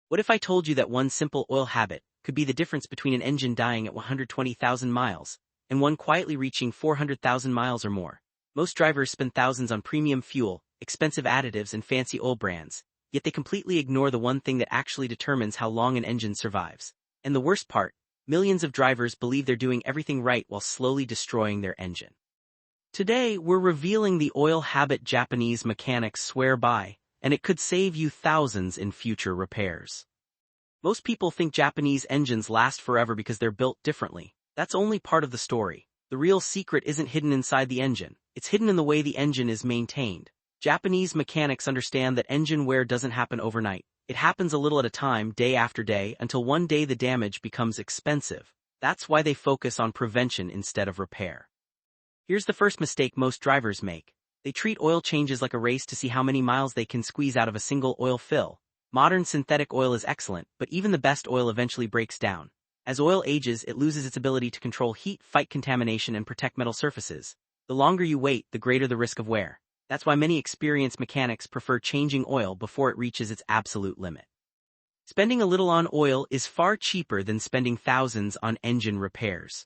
What if I told you that one simple oil habit could be the difference between an engine dying at 120,000 miles and one quietly reaching 400,000 miles or more? Most drivers spend thousands on premium fuel, expensive additives, and fancy oil brands, yet they completely ignore the one thing that actually determines how long an engine survives. And the worst part, millions of drivers believe they're doing everything right while slowly destroying their engine. Today, we're revealing the oil habit Japanese mechanics swear by, and it could save you thousands in future repairs. Most people think Japanese engines last forever because they're built differently. That's only part of the story. The real secret isn't hidden inside the engine, it's hidden in the way the engine is maintained. Japanese mechanics understand that engine wear doesn't happen overnight. It happens a little at a time, day after day, until one day the damage becomes expensive. That's why they focus on prevention instead of repair. Here's the first mistake most drivers make. They treat oil changes like a race to see how many miles they can squeeze out of a single oil fill. Modern synthetic oil is excellent, but even the best oil eventually breaks down. As oil ages, it loses its ability to control heat, fight contamination, and protect metal surfaces. The longer you wait, the greater the risk of wear. That's why many experienced mechanics prefer changing oil before it reaches its absolute limit. Spending a little on oil is far cheaper than spending thousands on engine repairs.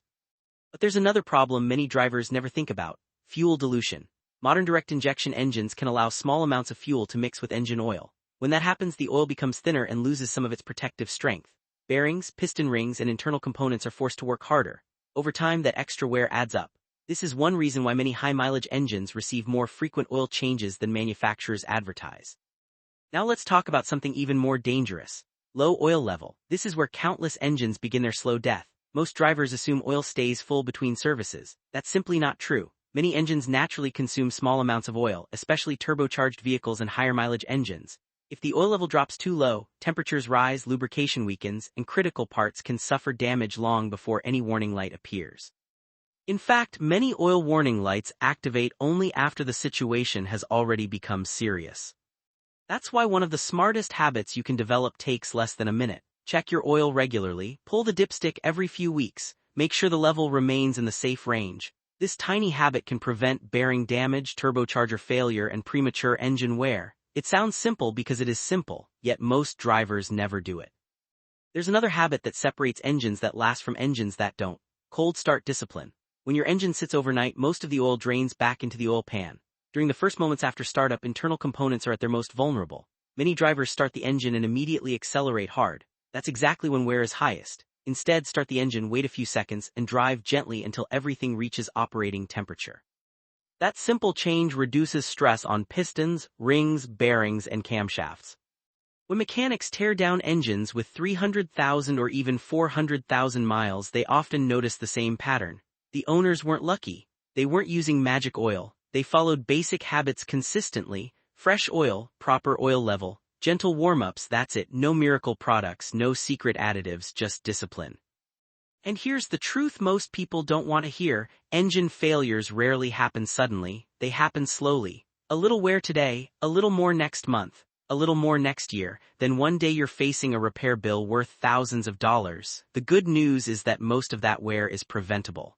But there's another problem many drivers never think about: fuel dilution. Modern direct injection engines can allow small amounts of fuel to mix with engine oil. When that happens, the oil becomes thinner and loses some of its protective strength. Bearings, piston rings, and internal components are forced to work harder. Over time, that extra wear adds up. This is one reason why many high-mileage engines receive more frequent oil changes than manufacturers advertise. Now let's talk about something even more dangerous: low oil level. This is where countless engines begin their slow death. Most drivers assume oil stays full between services. That's simply not true. Many engines naturally consume small amounts of oil, especially turbocharged vehicles and higher-mileage engines. If the oil level drops too low, temperatures rise, lubrication weakens, and critical parts can suffer damage long before any warning light appears. In fact, many oil warning lights activate only after the situation has already become serious. That's why one of the smartest habits you can develop takes less than a minute. Check your oil regularly, pull the dipstick every few weeks, make sure the level remains in the safe range. This tiny habit can prevent bearing damage, turbocharger failure, and premature engine wear. It sounds simple because it is simple, yet most drivers never do it. There's another habit that separates engines that last from engines that don't: cold start discipline. When your engine sits overnight, most of the oil drains back into the oil pan. During the first moments after startup, internal components are at their most vulnerable. Many drivers start the engine and immediately accelerate hard. That's exactly when wear is highest. Instead, start the engine, wait a few seconds, and drive gently until everything reaches operating temperature. That simple change reduces stress on pistons, rings, bearings, and camshafts. When mechanics tear down engines with 300,000 or even 400,000 miles, they often notice the same pattern. The owners weren't lucky. They weren't using magic oil. They followed basic habits consistently: fresh oil, proper oil level, gentle warm-ups. That's it. No miracle products, no secret additives, just discipline. And here's the truth most people don't want to hear: engine failures rarely happen suddenly. They happen slowly. A little wear today, a little more next month, a little more next year, then one day you're facing a repair bill worth thousands of dollars. The good news is that most of that wear is preventable.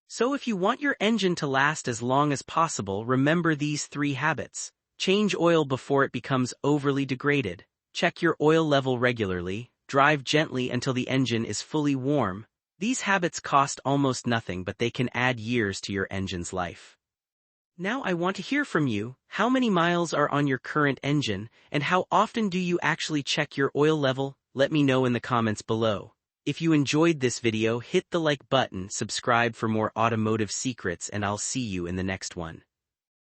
So if you want your engine to last as long as possible, remember these 3 habits. Change oil before it becomes overly degraded. Check your oil level regularly. Drive gently until the engine is fully warm. These habits cost almost nothing, but they can add years to your engine's life. Now I want to hear from you. How many miles are on your current engine, and how often do you actually check your oil level? Let me know in the comments below. If you enjoyed this video, hit the like button, subscribe for more automotive secrets, and I'll see you in the next one.